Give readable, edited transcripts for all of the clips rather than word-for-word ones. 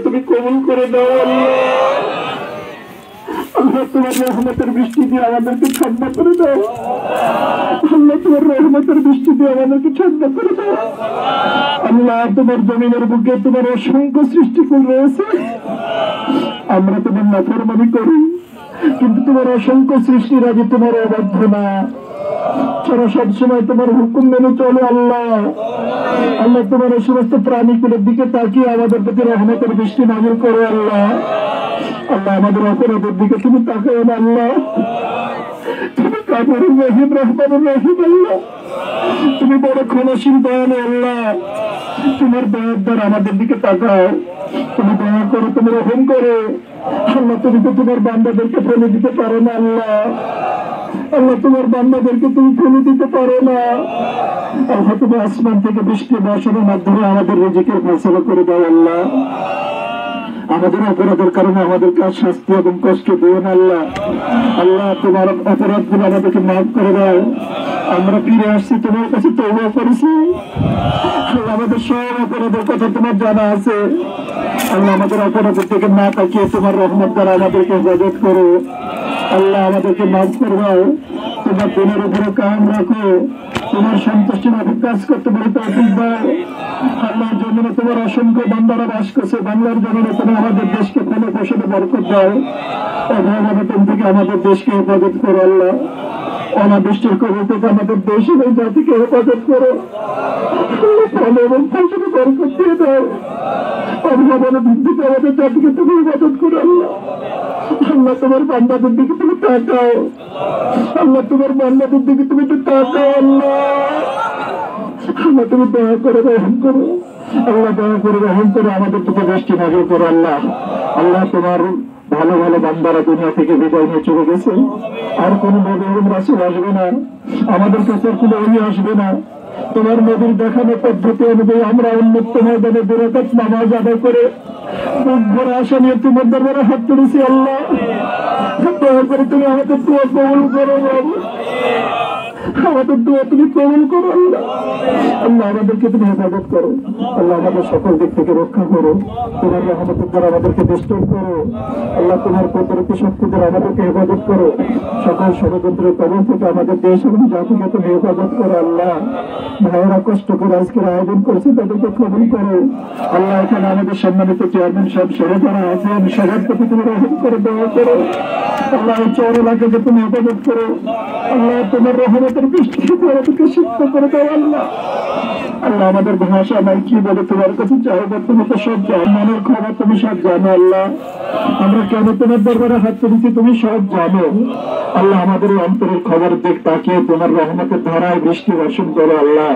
তুমি কবুল করে দাও আল্লাহ। তোমার রহমতের বৃষ্টি দিয়ে আমাদেরকে ঠান্ডা করে দাও আল্লাহ। তোমার রহমতের বৃষ্টি দিয়ে আমাদেরকে ঠান্ডা করে দাও আল্লাহ। তোমার জমিনের বুকে তোমার অসংখ্য সৃষ্টিকুল রয়েছে, আমরা তোমার নাফরমানি করি, কিন্তু তোমার অসংখ্য সৃষ্টির আগে তোমার অবাধ্য না, তারা সবসময় তোমার হুকুম মেনে চলে আল্লাহ। আল্লাহ তোমার এই সমস্ত প্রাণীগুলোর দিকে তাকিয়ে আমাদের প্রতি রহমতের বৃষ্টি নাজিল করো আল্লাহ। আল্লাহ আমাদের অপরাধের দিকে তুমি তাকাও না আল্লাহ। তুমি কাপুরুর রহিম রহমানুর রহিম আল্লাহ, তুমি বড় ক্ষমাশীল দয়ালু আল্লাহ। তোমার দয়ার দ্বারা আমাদের দিকে তাকাও, তুমি দয়া করো, তুমি রহম করো আল্লাহ। তুমি তো তোমার বান্দাদেরকে ফেলে দিতে পারো না আল্লাহ। আল্লাহ তোমার বান্দাদেরকে তুমি ফেলে দিতে পারো না আল্লাহ। তুমি আসমান থেকে বৃষ্টি বর্ষণের মাধ্যমে আমাদের রিজিকের ফয়সালা করে দাও আল্লাহ। আমাদের অপরাধের কারণে আমাদেরকে শাস্তি এবং কষ্ট দিও না আল্লাহ। আল্লাহ তোমার অপরাধগুলো আমাদেরকে মাফ করে দাও। আমরা ফিরে আসছি তোমার কাছে, তওবা করেছি আল্লাহ। আমাদের সব অপরাধের কথা তোমার জানা আছে আল্লাহ। আমাদের অপরাধের থেকে না তাকিয়ে তোমার রহমত দ্বারা আমাদেরকে হেফাজত করো আল্লাহ। আমাদেরকে মাফ করবাও, তোমার দিনের উপরে কায়েম রাখো, তোমার সন্তুষ্টি মাফিক কাজ করতে পারে তৌফিক দাও আল্লাহ। জমিনে তোমার অসংখ্য বান্দারা বাস করছে, বাংলার জমিনে তুমি আমাদের দেশকে ফলে ফসলে বরকত দাও। অভাব-অনটন থেকে আমাদের দেশকে হেফাজত করো আল্লাহ। অনাবৃষ্টির কবল থেকে আমাদের দেশ এবং জাতিকে হেফাজত করো, ফলে এবং ফসলে বরকত দিয়ে দাও। অভাব-অনটন থেকে আমাদের জাতিকে তুমি হেফাজত করো আল্লাহ। আল্লাহ তোমার বান্দাদের দিকে তুমি তাকাও আল্লাহ। তোমার বান্দাদের দিকে তুমি একটু তাকাও আল্লাহ। আল্লাহ তুমি দয়া করে রহম করো আল্লাহ। দয়া করে রহম করে আমাদের দিকে বৃষ্টি নাজিল করো আল্লাহ। আল্লাহ তোমার ভালো ভালো বান্দারা দুনিয়া থেকে বিদায় নিয়ে চলে গেছে, আর কোন নবী এবং রাসূল আসবে না, আমাদের কাছে কোনো ওহী আসবে না। তোমার নবীর দেখানো পদ্ধতি অনুযায়ী আমরা উন্মুক্ত ময়দানে 2 রাকাত নামাজ আদায় করে বুক ভরা আশা নিয়ে তোমার দরবারে হাত তুলেছি আল্লাহ। দয়া করে তুমি আমাদের দোয়া কবুল করো, আমাদের দোয়া তুমি কবুল করো আল্লাহ। আল্লাহ আমাদেরকে তুমি হেফাজত করো আল্লাহ। আমাদের সকল দিক থেকে রক্ষা করো, তোমার রহমতের দ্বারা আমাদেরকে বেষ্টন করো আল্লাহ। তোমার কুদরতি শক্তি দ্বারা আমাদেরকে হেফাজত করো, সকল ষড়যন্ত্রের কবল থেকে আমাদের দেশ এবং জাতিকে তুমি হেফাজত করো আল্লাহ। ভাইয়েরা কষ্ট করে আজকের আয়োজন করেছে, তাদেরকে কবুল করো আল্লাহ। এখানে আমাদের সম্মানিত চেয়ারম্যান সব সহ যারা আছেন সবার প্রতি তুমি রহম করে দয়া করো আল্লাহ। এই চর এলাকাকে তুমি হেফাজত করো আল্লাহ। তোমার রহমতের বৃষ্টিকে আমাদেরকে সিদ্ধ করে দাও আল্লাহ। আল্লাহ আমাদের ভাষা নাই কি বলে তোমার কাছে চাইবো, তুমি তো সব জানো, মনের খবর তুমি সব জানো আল্লাহ। আমরা কেন তোমার দরবারে হাত তুলেছি তুমি সব জানো আল্লাহ। আমাদের অন্তরের খবর দেখ, তাকিয়ে তোমার রহমতের ধারায় বৃষ্টি বর্ষণ করো আল্লাহ।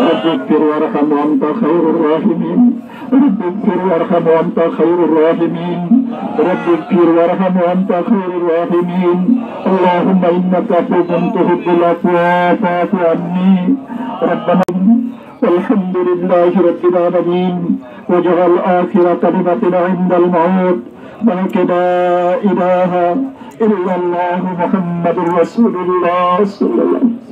রব্বিগফির ওয়ারহাম ওয়া আনতা খায়রুর রাহিমিন। রব্বিগফির ওয়ারহাম ওয়া আনতা খায়রুর রাহিমিন। রব্বিগফির ওয়ারহাম ওয়া আনতা খায়রুর রাহিমিন। আল্লাহুম্মা ইন্নাকা আফুউন তুহিব্বুল আফওয়া ফা'ফু আন্নি। ربنا والحمد لله رب العالمين واجعل آخر كلمتنا عند الموت لا إله إلا الله محمد رسول الله صلى الله عليه وسلم.